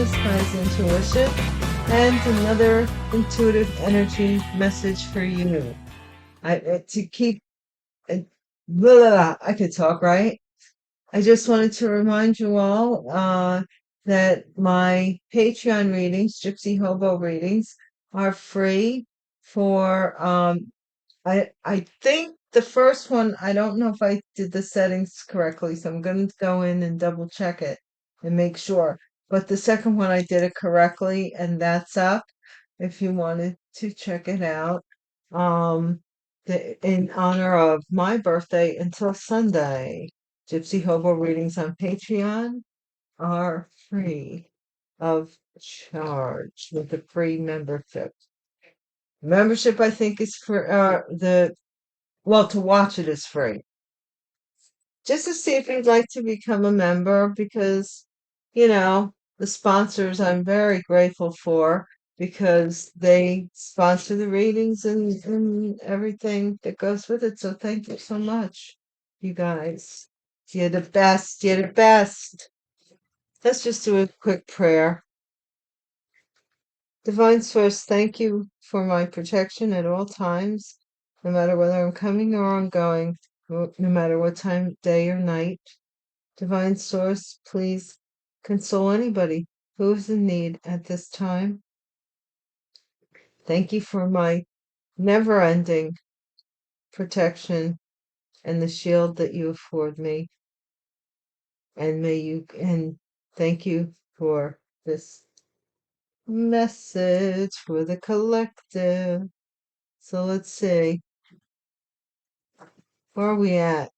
Sky's intuition, and another intuitive energy message for you. To keep, I could talk, right? I just wanted to remind you all that my Patreon readings, Gypsy Hobo readings, are free for I think the first one, I don't know if I did the settings correctly, so I'm going to go in and double check it and make sure. But the second one, I did it correctly, and that's up if you wanted to check it out. In honor of my birthday until Sunday, Gypsy Hobo readings on Patreon are free of charge with a free membership. Membership, I think, is for to watch it is free. Just to see if you'd like to become a member, because, the sponsors I'm very grateful for because they sponsor the readings and everything that goes with it. So thank you so much, you guys. You're the best. You're the best. Let's just do a quick prayer. Divine Source, thank you for my protection at all times, no matter whether I'm coming or I'm going, no matter what time, day or night. Divine Source, please console anybody who is in need at this time. Thank you for my never-ending protection and the shield that you afford me. And thank you for this message for the collective. So let's see. Where are we at?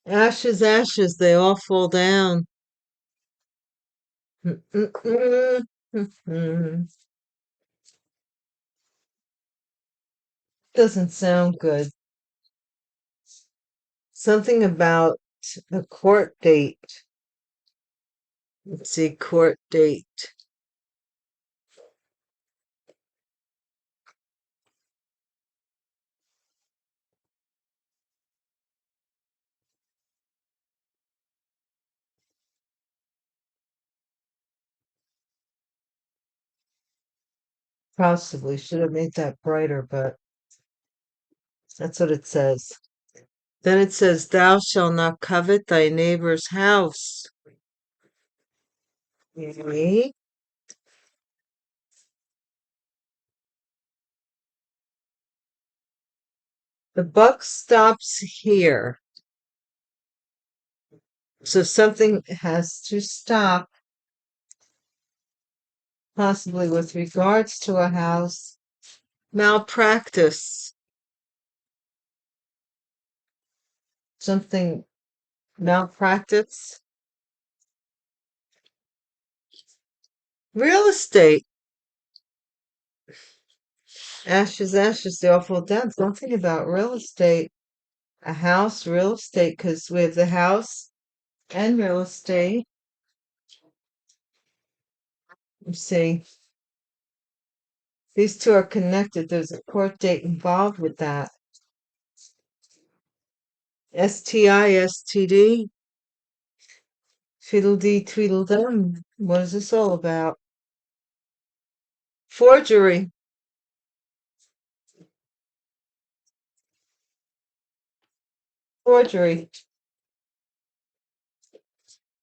Ashes, ashes, they all fall down. Doesn't sound good. Something about a court date. Let's see, court date. Possibly should have made that brighter, but that's what it says. Then it says, "Thou shalt not covet thy neighbor's house." Okay. The buck stops here. So something has to stop, possibly with regards to a house. Malpractice. Something malpractice. Real estate. Ashes, ashes, they all fall down. Something about real estate. A house, real estate, because we have the house and real estate. You see, these two are connected. There's a court date involved with that. STI, STD, Tweedledee, Tweedledum. What is this all about? Forgery. Forgery.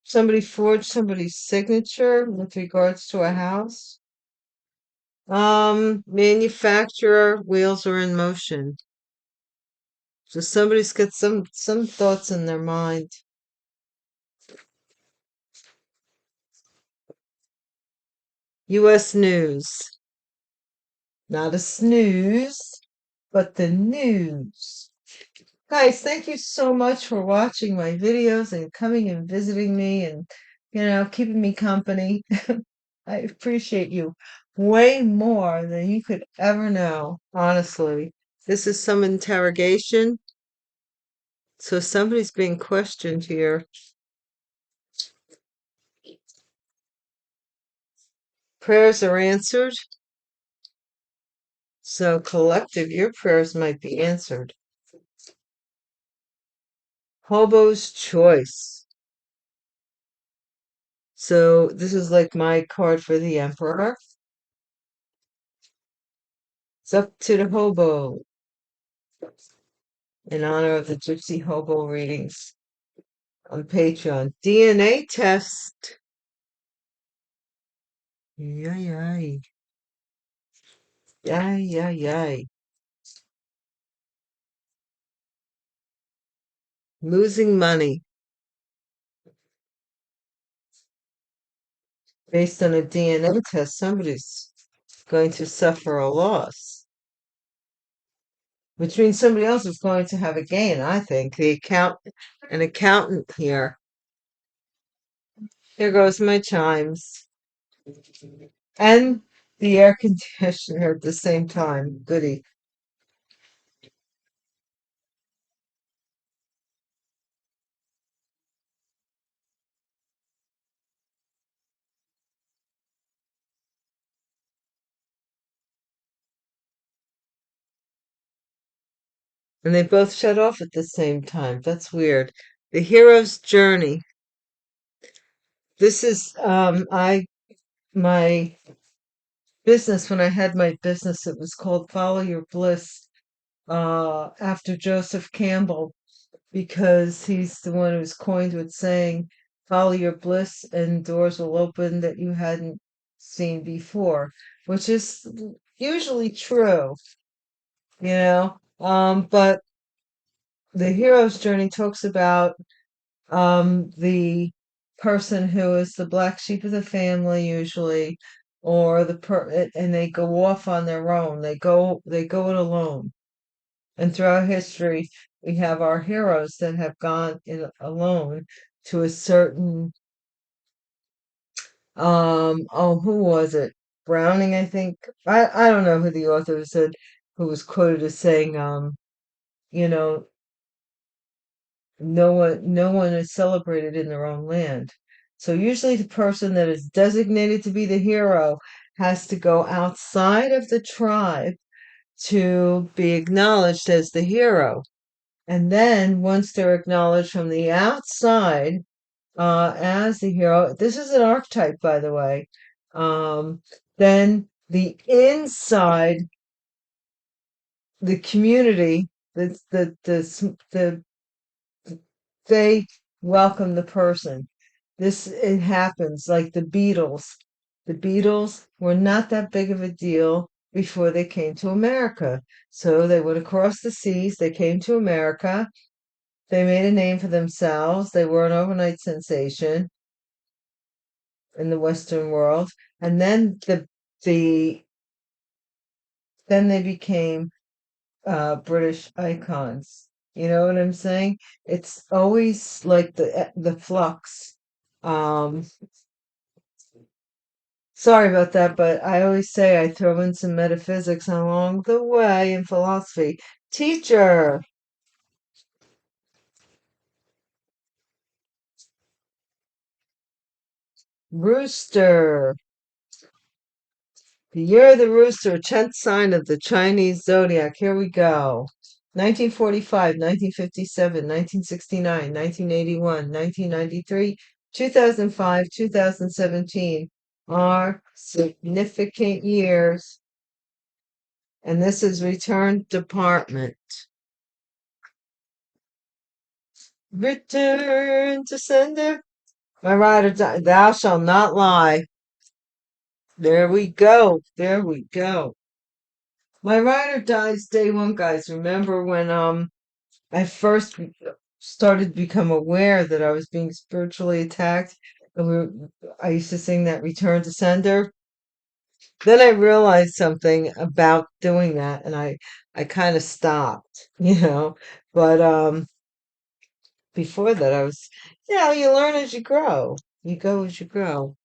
Somebody forged somebody's signature with regards to a house. Manufacturer, wheels are in motion. So somebody's got some thoughts in their mind. U.S. News. Not a snooze, but the news. Guys, thank you so much for watching my videos and coming and visiting me and, keeping me company. I appreciate you way more than you could ever know, honestly. This is some interrogation. So somebody's being questioned here. Prayers are answered. So, collective, your prayers might be answered. Hobo's choice. So, this is like my card for the Emperor. It's up to the hobo in honor of the Gypsy Hobo readings on Patreon. DNA test. Yay, yay. Yay, yay, yay. Losing money based on a DNA test. Somebody's going to suffer a loss, which means somebody else is going to have a gain, I think. An accountant here. Here goes my chimes. And the air conditioner at the same time. Goody. And they both shut off at the same time. That's weird. The hero's journey. This is my business. When I had my business, it was called Follow Your Bliss, after Joseph Campbell, because he's the one who's coined with saying, follow your bliss and doors will open that you hadn't seen before, which is usually true, you know. But the hero's journey talks about the person who is the black sheep of the family usually, or and they go off on their own. They go it alone. And throughout history, we have our heroes that have gone in alone to a certain, who was it? Browning, I think. I don't know who the author said, who was quoted as saying, you know, no one is celebrated in their own land. So usually the person that is designated to be the hero has to go outside of the tribe to be acknowledged as the hero. And then once they're acknowledged from the outside, as the hero, this is an archetype, by the way, um, then the inside, the community, the they welcome the person. It happens like the Beatles. The Beatles were not that big of a deal before they came to America. So they went across the seas, they came to America, they made a name for themselves, they were an overnight sensation in the Western world, and the then they became British icons. You know what I'm saying? It's always like the flux. Um, Sorry about that, but I always say I throw in some metaphysics along the way in philosophy. Teacher, rooster. The year of the rooster, 10th sign of the Chinese zodiac. Here we go. 1945, 1957, 1969, 1981, 1993, 2005, 2017 are significant years. And this is return department. Return to sender. My rider, thou shalt not lie. There we go. There we go. My rider dies day one, guys. Remember when I first started to become aware that I was being spiritually attacked, and I used to sing that Return to Sender. Then I realized something about doing that, and I kind of stopped, you know. But before that, you learn as you grow. You go as you grow.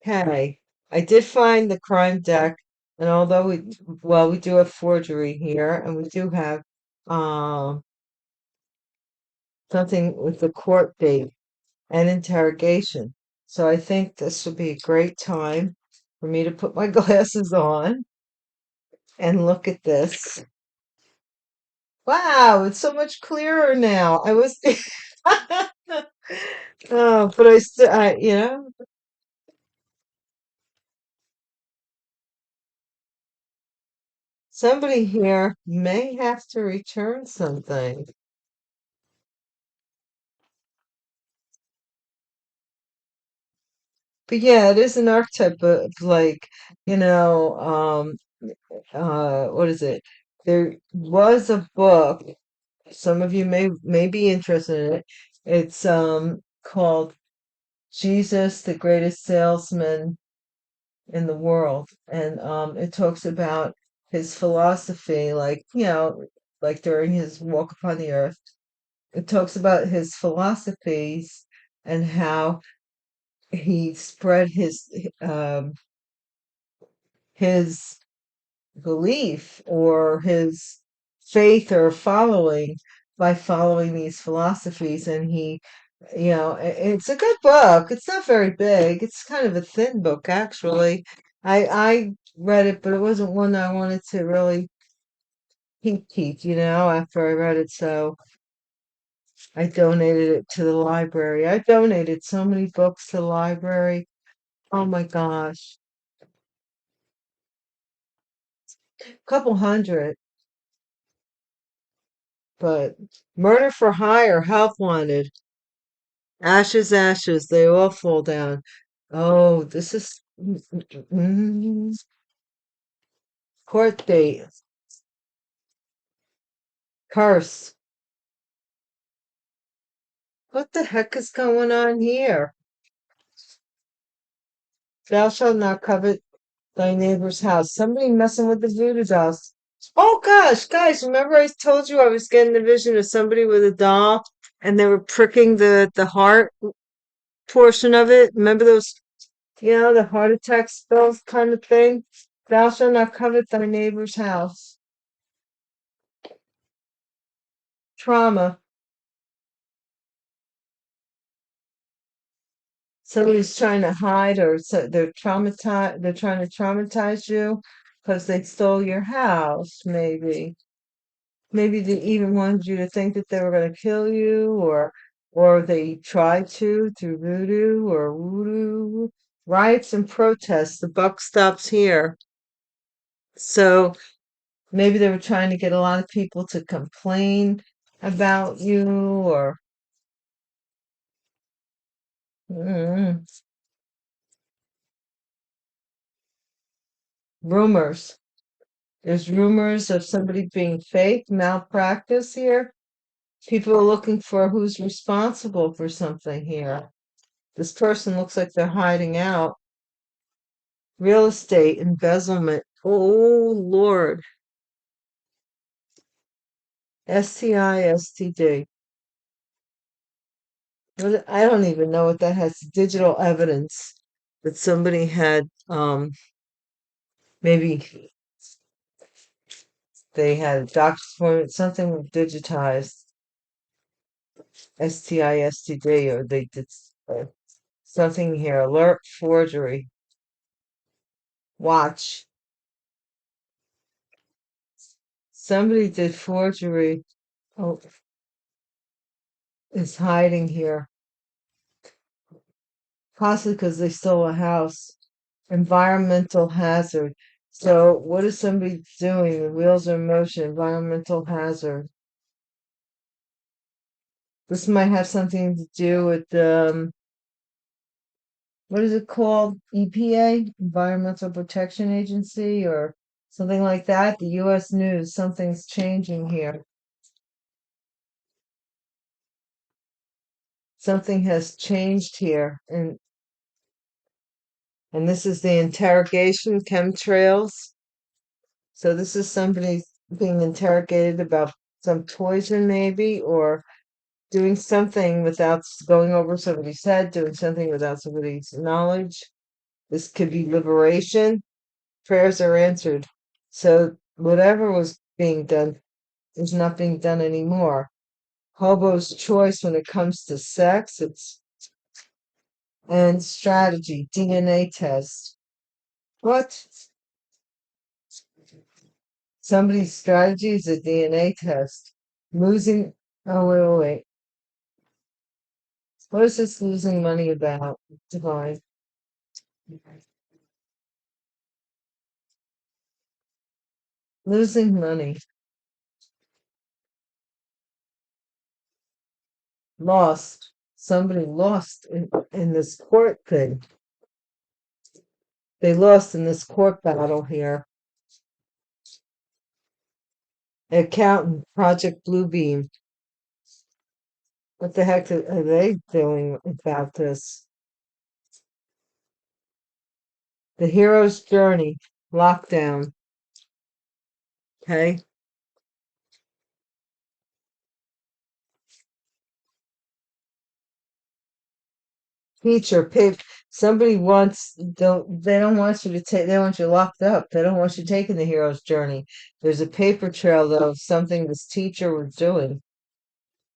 Hey, I did find the crime deck, and although we do have forgery here, and we do have um something with the court date and interrogation. So I think this would be a great time for me to put my glasses on And look at this. Wow, it's so much clearer now. I was, oh, but I still, somebody here may have to return something. But yeah, it is an archetype of like, you know, what is it? There was a book, some of you may be interested in it. It's called Jesus, the Greatest Salesman in the World. And it talks about his philosophy, like, like during his walk upon the earth. It talks about his philosophies and how he spread um his belief or his faith or following by following these philosophies. And it's a good book. It's not very big. It's kind of a thin book, actually. I read it, but it wasn't one I wanted to really keep, after I read it. So I donated it to the library. I donated so many books to the library. Oh my gosh. Couple hundred. But Murder for Hire, Help Wanted, Ashes, Ashes, they all fall down. Oh, this is court date, curse. What the heck is going on here? Thou shalt not covet thy neighbor's house. Somebody messing with the voodoo dolls. Oh gosh, guys, remember I told you I was getting the vision of somebody with a doll and they were pricking the heart portion of it? Remember those, the heart attack spells kind of thing? Thou shalt not covet thy neighbor's house. Trauma. Somebody's trying to hide, or so they're traumatized. They're trying to traumatize you because they stole your house. Maybe they even wanted you to think that they were going to kill you, or they tried to through voodoo or voodoo. Riots and protests. The buck stops here. So maybe they were trying to get a lot of people to complain about you, or mm, rumors. There's rumors of somebody being fake, malpractice here. People are looking for who's responsible for something here. This person looks like they're hiding out. Real estate embezzlement. Oh Lord. STI, STD. I don't even know what that has. Digital evidence that somebody had, maybe they had a doctor's appointment, something digitized. STI, STD, or they did something here. Alert forgery. Watch. Somebody did forgery. Oh, is hiding here. Possibly because they stole a house. Environmental hazard. So what is somebody doing? The wheels are in motion. Environmental hazard. This might have something to do with what is it called? EPA, Environmental Protection Agency, or something like that. The U.S. News. Something's changing here. Something has changed here, and this is the interrogation chemtrails. So this is somebody being interrogated about some poison, maybe, or doing something without going over somebody's head, doing something without somebody's knowledge. This could be liberation. Prayers are answered. So whatever was being done is not being done anymore. Hobo's choice when it comes to sex, and strategy, DNA test. What? Somebody's strategy is a DNA test. Losing, oh, wait. What is this losing money about, Divine? Losing money. Lost. Somebody lost in this court thing. They lost in this court battle here. Accountant, Project Bluebeam. What the heck are they doing about this? The hero's journey, lockdown. Okay. Teacher, pay. Somebody wants they don't want you to take. They want you locked up. They don't want you taking the hero's journey. There's a paper trail though of something this teacher was doing.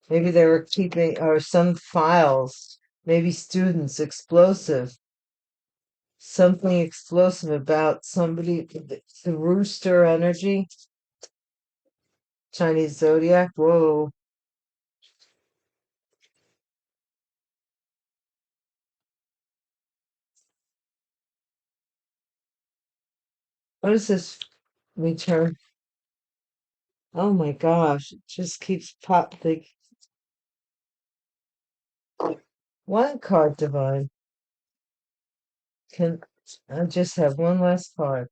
Maybe they were keeping or some files. Maybe students explosive. Something explosive about somebody. The rooster energy. Chinese Zodiac. Whoa. What is this return? Oh my gosh, it just keeps popping. One card, Divine. Can I just have one last card?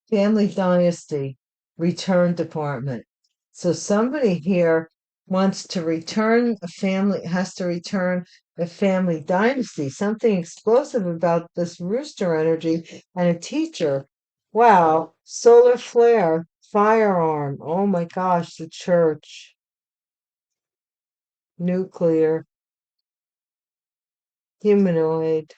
Family Dynasty, Return Department. So somebody here wants to return a family, has to return a family dynasty. Something explosive about this rooster energy and a teacher. Wow, solar flare, firearm. Oh my gosh, the church, nuclear, humanoid.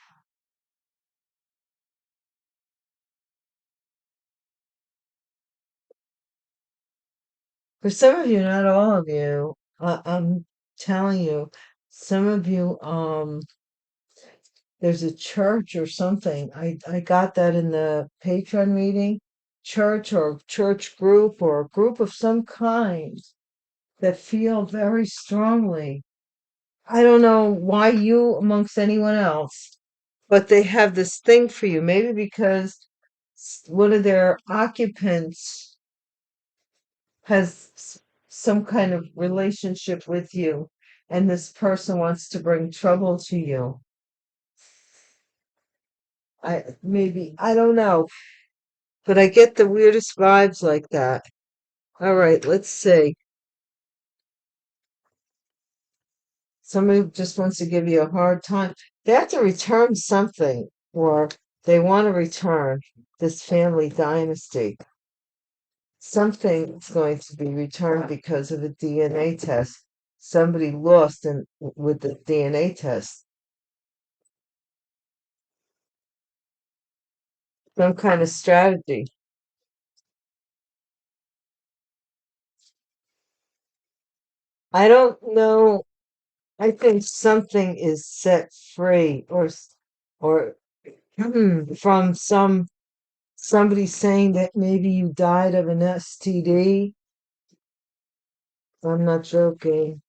For some of you, not all of you, I'm telling you, some of you, there's a church or something. I got that in the patron meeting, church or church group or a group of some kind that feel very strongly. I don't know why you amongst anyone else, but they have this thing for you. Maybe because one of their occupants has some kind of relationship with you, and this person wants to bring trouble to you. I don't know, but I get the weirdest vibes like that. All right, let's see. Somebody just wants to give you a hard time. They have to return something, or they want to return this family dynasty. Something is going to be returned because of a DNA test. Somebody lost with the DNA test. Some kind of strategy. I don't know. I think something is set free or from somebody saying that maybe you died of an STD. I'm not joking.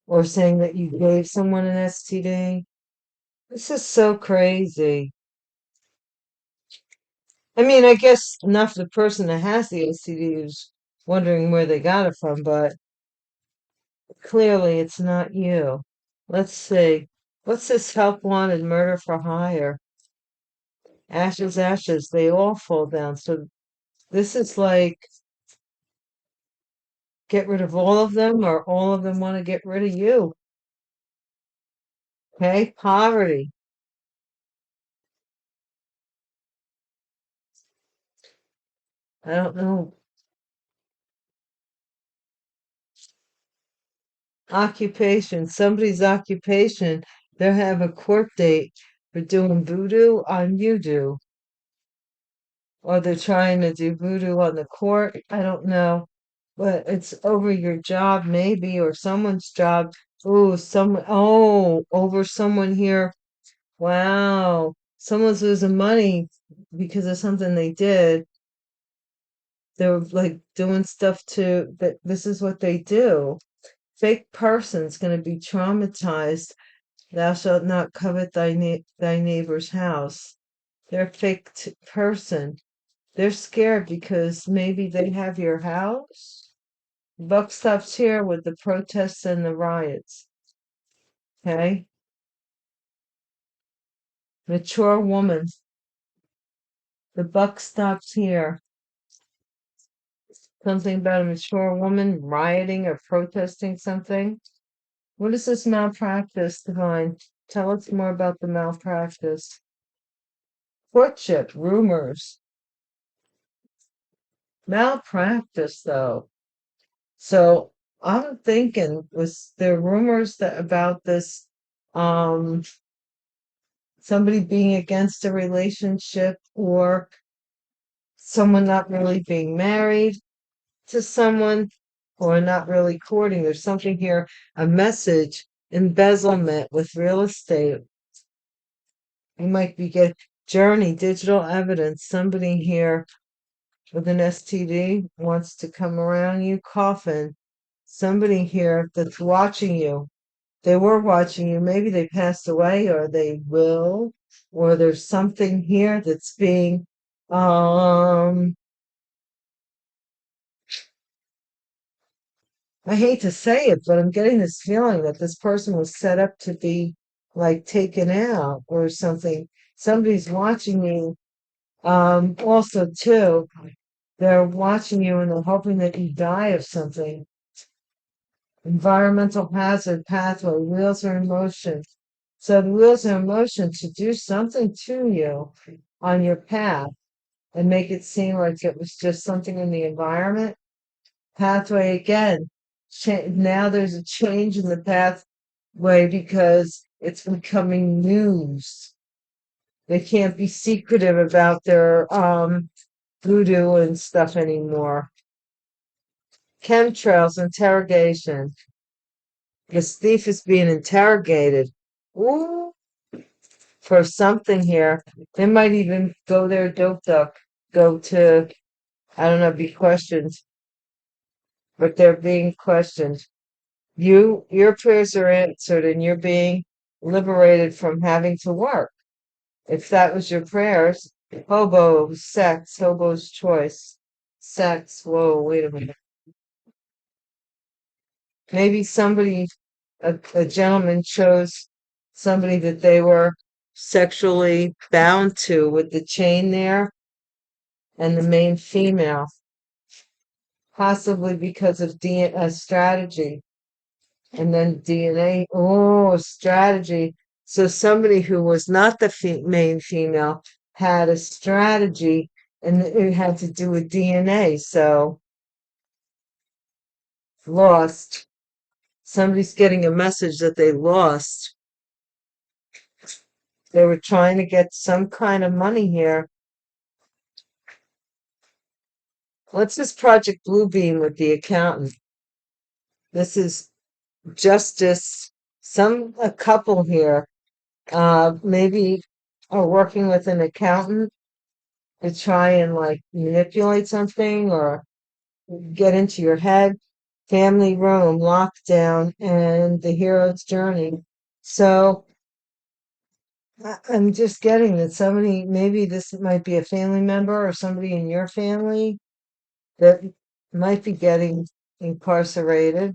Or saying that you gave someone an STD. This is so crazy. I mean, I guess enough the person that has the STD is wondering where they got it from, but clearly it's not you. Let's see. What's this help wanted murder for hire? Ashes, ashes, they all fall down. So this is like get rid of all of them, or all of them want to get rid of you. Okay, poverty. I don't know. Occupation, somebody's occupation. They have a court date for doing voodoo on you do, or they're trying to do voodoo on the court. I don't know, but it's over your job, maybe, or someone's job. Over someone here. Wow, someone's losing money because of something they did. They're like doing stuff to that. This is what they do. Fake person's going to be traumatized. Thou shalt not covet thy neighbor's house. They're a fake person. They're scared because maybe they have your house. Buck stops here with the protests and the riots. Okay? Mature woman. The buck stops here. Something about a mature woman rioting or protesting something. What is this malpractice, Divine? Tell us more about the malpractice. Courtship, rumors. Malpractice, though. So I'm thinking, was there rumors that about this somebody being against a relationship or someone not really being married to someone or not really courting? There's something here, a message, embezzlement with real estate. You might be getting journey, digital evidence. Somebody here with an STD wants to come around you, coffin. Somebody here that's watching you. They were watching you. Maybe they passed away or they will, or there's something here that's being, I hate to say it, but I'm getting this feeling that this person was set up to be like taken out or something. Somebody's watching you. Also too, they're watching you and they're hoping that you die of something. Environmental hazard pathway, wheels are in motion. So the wheels are in motion to do something to you on your path and make it seem like it was just something in the environment. Pathway again. Now there's a change in the pathway because it's becoming news. They can't be secretive about their voodoo and stuff anymore. Chemtrails, interrogation. This thief is being interrogated. Ooh, for something here. They might even go there, dope duck, go to, I don't know, be questioned, but they're being questioned. Your prayers are answered and you're being liberated from having to work. If that was your prayers, hobo, sex, hobo's choice, sex, whoa, wait a minute. Maybe somebody, a gentleman chose somebody that they were sexually bound to with the chain there and the main female, possibly because of strategy. And then DNA, oh, strategy. So somebody who was not the main female had a strategy and it had to do with DNA. So lost. Somebody's getting a message that they lost. They were trying to get some kind of money here. What's this Project Bluebeam with the accountant? This is justice. A couple here, maybe are working with an accountant to try and like manipulate something or get into your head. Family room, lockdown, and the hero's journey. So I'm just getting that somebody, maybe this might be a family member or somebody in your family that might be getting incarcerated.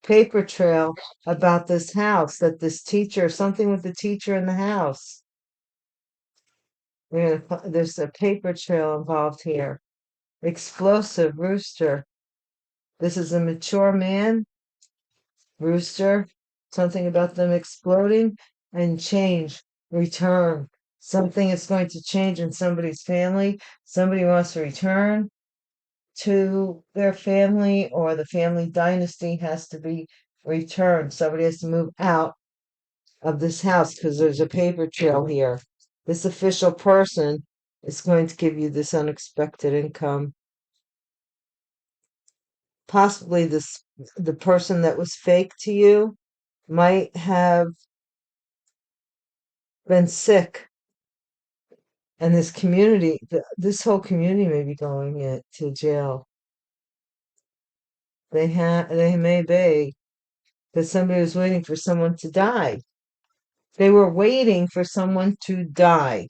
Paper trail about this house, that this teacher, something with the teacher in the house. There's a paper trail involved here. Explosive rooster. This is a mature man. Rooster. Something about them exploding and change. Return. Something is going to change in somebody's family. Somebody wants to return to their family, or the family dynasty has to be returned. Somebody has to move out of this house because there's a paper trail here. This official person is going to give you this unexpected income. Possibly the person that was fake to you might have been sick And this community, this whole community may be going to jail. They may be, because somebody was waiting for someone to die. They were waiting for someone to die.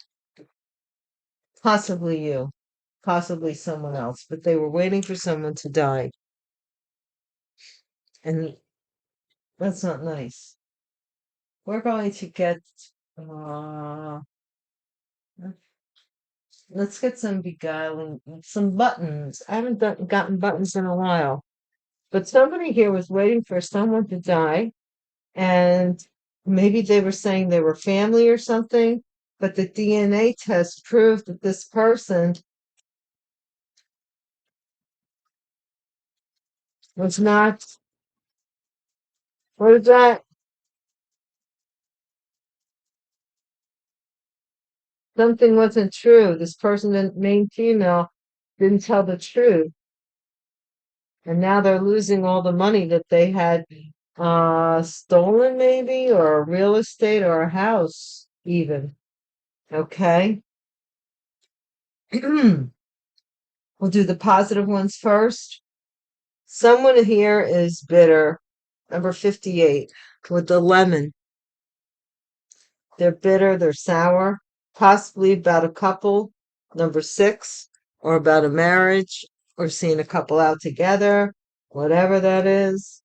Possibly you, possibly someone else, but they were waiting for someone to die. And that's not nice. We're going to get, uh, let's get some beguiling, some buttons. I haven't gotten buttons in a while, but somebody here was waiting for someone to die, and maybe they were saying they were family or something, but the DNA test proved that this person was not, what is that? Something wasn't true. This person, the main female, didn't tell the truth. And now they're losing all the money that they had stolen, maybe, or real estate or a house, even. Okay. We'll do the positive ones first. Someone here is bitter. Number 58 with the lemon. They're bitter, they're sour, possibly about a couple. Number 6, or about a marriage, or seeing a couple out together, whatever that is.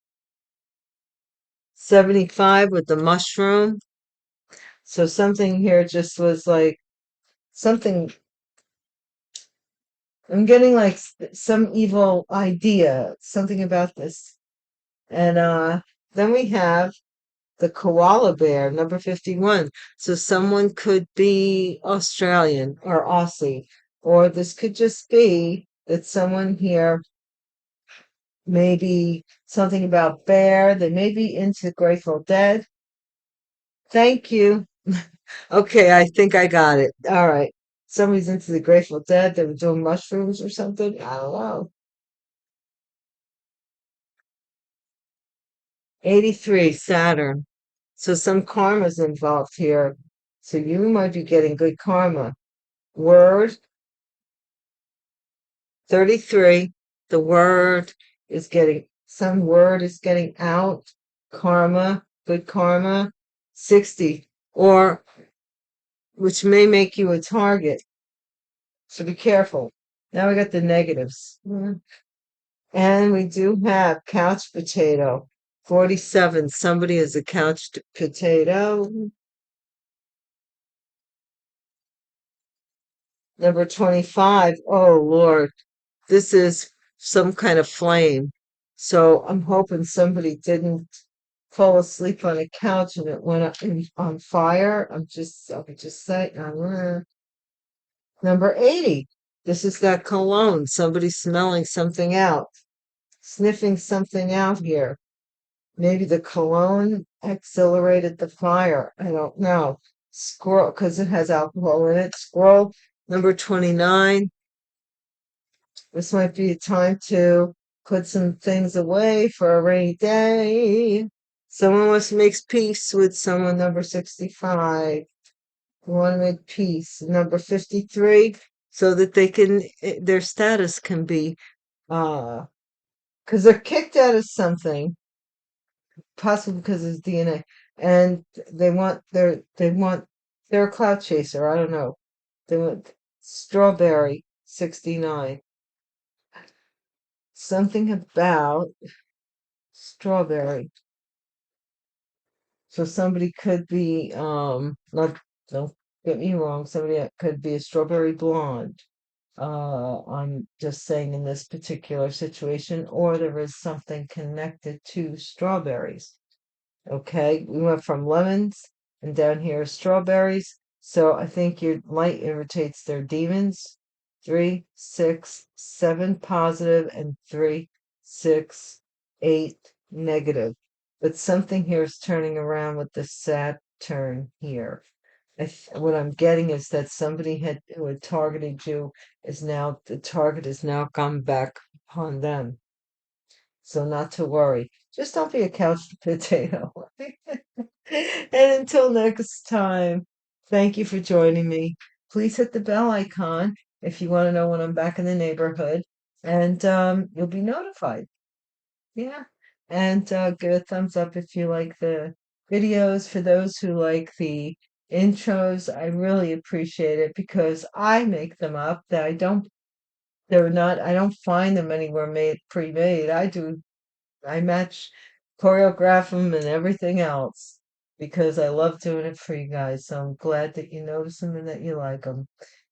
75 with the mushroom. So something here just was like something. I'm getting like some evil idea, something about this. And then we have the koala bear, number 51. So someone could be Australian or Aussie, or this could just be that someone here, maybe something about bear, they may be into Grateful Dead. Thank you. Okay, I think I got it. All right. Somebody's into the Grateful Dead. They were doing mushrooms or something. I don't know. 83, Saturn. So some karma's involved here. So you might be getting good karma. Word 33. The word is getting, some word is getting out. Karma, good karma. 60. Or which may make you a target. So be careful. Now we got the negatives. And we do have couch potato. 47. Somebody is a couch potato. Number 25. Oh, Lord. This is some kind of flame. So I'm hoping somebody didn't fall asleep on a couch and it went up on fire. I'll just say, number 80. This is that cologne. Somebody smelling something out, sniffing something out here. Maybe the cologne accelerated the fire. I don't know. Scroll, because it has alcohol in it. Scroll, number 29. This might be a time to put some things away for a rainy day. Someone wants to make peace with someone, number 65. You want to make peace. Number 53, so that they can, their status can be, because they're kicked out of something, possibly because of DNA, and they're a cloud chaser. I don't know. They want strawberry 69. Something about strawberry. So somebody could be not, don't get me wrong, somebody that could be a strawberry blonde. I'm just saying in this particular situation, or there is something connected to strawberries. Okay, we went from lemons and down here strawberries. So I think your light irritates their demons. 3, 6, 7 positive, and 3, 6, 8 negative. But something here is turning around with the Saturn here. What I'm getting is that somebody who had targeted you is now, the target is now come back upon them. So not to worry. Just don't be a couch potato. And until next time, thank you for joining me. please hit the bell icon if you want to know when I'm back in the neighborhood, and you'll be notified. Yeah. And give a thumbs up if you like the videos. For those who like the intros, I really appreciate it because I make them up. That I don't find them anywhere pre-made. I choreograph them and everything else because I love doing it for you guys. So I'm glad that you notice them and that you like them.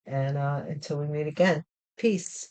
And until we meet again, peace.